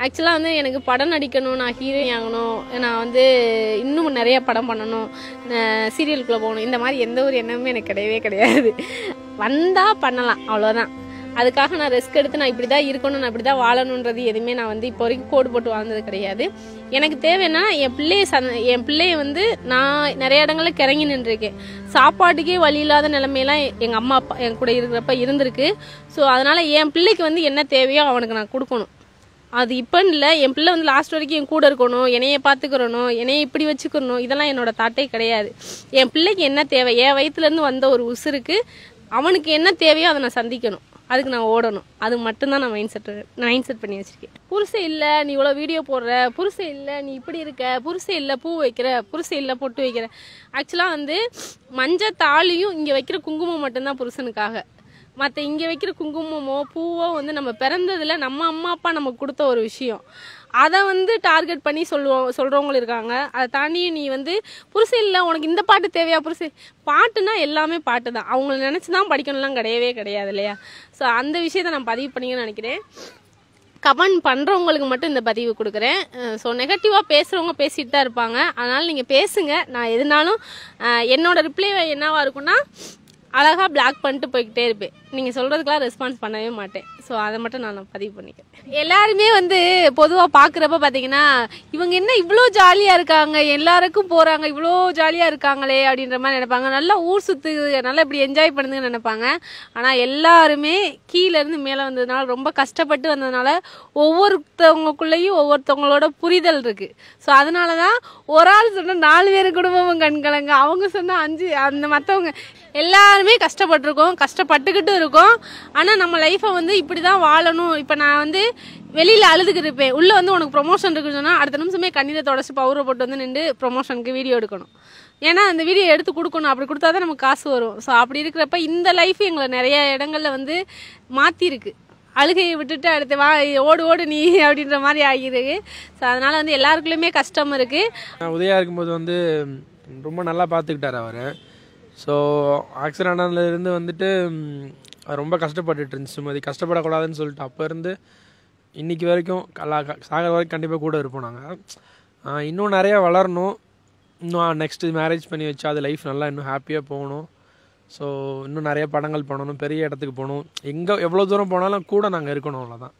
ஆக்சுவலாக வந்து எனக்கு படம் நடிக்கணும், நான் ஹீரோயின் ஆகணும், நான் வந்து இன்னும் நிறைய படம் பண்ணணும், சீரியலுக்குள்ளே போகணும், இந்த மாதிரி எந்த ஒரு எண்ணமுமே எனக்கு கிடையவே கிடையாது. வந்தால் பண்ணலாம், அவ்வளோதான். அதுக்காக நான் ரிஸ்க் எடுத்து நான் இப்படி தான் இருக்கணும், நான் இப்படி தான் வாழணுன்றது எதுவுமே நான் வந்து இப்போ வரைக்கும் கோடு போட்டு வாழ்ந்தது கிடையாது. எனக்கு தேவைன்னா என் பிள்ளைய வந்து நான் நிறைய இடங்களில் கிறங்கி நின்றுருக்கேன். சாப்பாட்டுக்கே வழி இல்லாத நிலைமையெல்லாம் எங்கள் அம்மா அப்பா என் கூட இருக்கிறப்ப இருந்திருக்கு. ஸோ அதனால் என் பிள்ளைக்கு வந்து என்ன தேவையோ அவனுக்கு நான் கொடுக்கணும். அது இப்போன்னு இல்லை, என் பிள்ளை வந்து லாஸ்ட் வரைக்கும் என் கூட இருக்கணும், என்னைய பார்த்துக்கிறணும், என்னைய இப்படி வச்சுக்கணும், இதெல்லாம் என்னோட தாட்டே கிடையாது. என் பிள்ளைக்கு என்ன தேவை, என் வயிற்றுலேருந்து வந்த ஒரு உசுருக்கு அவனுக்கு என்ன தேவையோ அதை நான் சந்திக்கணும், அதுக்கு நான் ஓடணும். அது மட்டும்தான் நான் மைண்ட் செட் பண்ணி வச்சிருக்கேன். புருஷன் இல்லை நீ இவ்வளோ வீடியோ போடுற, புருஷன் இல்லை நீ இப்படி இருக்க, புருஷன் இல்லை பூ வைக்கிற, புருஷன் இல்லை பொட்டு வைக்கிற. ஆக்சுவலாக வந்து மஞ்சள் தாலியும் இங்கே வைக்கிற குங்குமம் மட்டும்தான் புருஷனுக்காக. மற்ற இங்கே வைக்கிற குங்குமமோ பூவோ வந்து நம்ம பிறந்ததில் நம்ம அம்மா அப்பா நமக்கு கொடுத்த ஒரு விஷயம். அதை வந்து டார்கெட் பண்ணி சொல்கிறவங்களும் இருக்காங்க. அதை தாண்டி நீ வந்து புருஷன் இல்லை உனக்கு இந்த பாட்டு தேவையா, புருஷன் பாட்டுனா எல்லாமே பாட்டு தான், அவங்கள நினச்சி தான் படிக்கணும்லாம் கிடையவே கிடையாது இல்லையா. ஸோ அந்த விஷயத்த நான் பதிவு பண்ணிங்கன்னு நினைக்கிறேன். கமெண்ட் பண்ணுறவங்களுக்கு மட்டும் இந்த பதிவு கொடுக்குறேன். ஸோ நெகட்டிவாக பேசுகிறவங்க பேசிகிட்டு தான் இருப்பாங்க, அதனால் நீங்கள் பேசுங்க. நான் எதுனாலும் என்னோட ரிப்ளை என்னவாக இருக்குன்னா அழகாக பிளாக் பண்ணிட்டு போய்கிட்டே இருப்பேன். நீங்கள் சொல்கிறதுக்கெலாம் ரெஸ்பான்ஸ் பண்ணவே மாட்டேன். ஸோ அதை மட்டும் நான் பதிவு பண்ணிக்கிறேன். எல்லாருமே வந்து பொதுவாக பார்க்குறப்ப பார்த்தீங்கன்னா இவங்க என்ன இவ்வளோ ஜாலியாக இருக்காங்க, எல்லாருக்கும் போகிறாங்க, இவ்வளோ ஜாலியாக இருக்காங்களே அப்படின்ற மாதிரி நினைப்பாங்க. நல்லா ஊர் சுற்று, நல்லா இப்படி என்ஜாய் பண்ணுதுன்னு நினைப்பாங்க. ஆனால் எல்லாருமே கீழேருந்து மேலே வந்ததுனால, ரொம்ப கஷ்டப்பட்டு வந்ததுனால ஒவ்வொருத்தவங்களுக்குள்ளேயும் ஒவ்வொருத்தவங்களோட புரிதல் இருக்குது. ஸோ அதனால தான் ஒரு ஆள் சொன்னால் 4 பேர் குடும்பமும் கண்கலங்க, அவங்க சொன்னால் 5, அந்த மற்றவங்க எல்லாருமே கஷ்டப்பட்டிருக்கோம், கஷ்டப்பட்டுக்கிட்டு இருக்கோம். ஆனால் நம்ம லைஃப்பை வந்து இப்படி தான் வாழணும். இப்போ நான் வந்து வெளியில் அழுதுகிட்டு இருப்பேன், உள்ளே வந்து உனக்கு ப்ரொமோஷன் இருக்குன்னு சொன்னால் அடுத்த நிமிஷமே கண்ணீரை தொடச்சி பவுரை போட்டு வந்து நின்று ப்ரொமோஷனுக்கு வீடியோ எடுக்கணும். ஏன்னா அந்த வீடியோ எடுத்து கொடுக்கணும், அப்படி கொடுத்தா தான் நமக்கு காசு வரும். ஸோ அப்படி இருக்கிறப்ப இந்த லைஃப் எங்களை நிறைய இடங்களில் வந்து மாற்றிருக்கு. அழுகையை விட்டுட்டு அடுத்து வா ஓடு நீ அப்படின்ற மாதிரி ஆகிருக்கு. ஸோ அதனால் வந்து எல்லாருக்குள்ளேயுமே கஷ்டம் இருக்குது. உதயா இருக்கும்போது வந்து ரொம்ப நல்லா பார்த்துக்கிட்டார் அவர். ஸோ ஆக்சிடென்ட்லேருந்து வந்துட்டு ரொம்ப கஷ்டப்பட்டுட்டு இருந்துச்சு சுமதி. கஷ்டப்படக்கூடாதுன்னு சொல்லிட்டு அப்போ இருந்து இன்றைக்கி வரைக்கும் சாகிற வரைக்கும் கண்டிப்பாக கூட இருப்போம் நாங்கள். இன்னும் நிறையா வளரணும், இன்னும் நெக்ஸ்ட்டு மேரேஜ் பண்ணி வச்சா அது லைஃப் நல்லா இன்னும் ஹாப்பியாக போகணும். ஸோ இன்னும் நிறைய படங்கள் பண்ணணும், பெரிய இடத்துக்கு போகணும், எவ்வளோ தூரம் போனாலும் கூட நாங்கள் இருக்கணும், அவ்வளோதான்.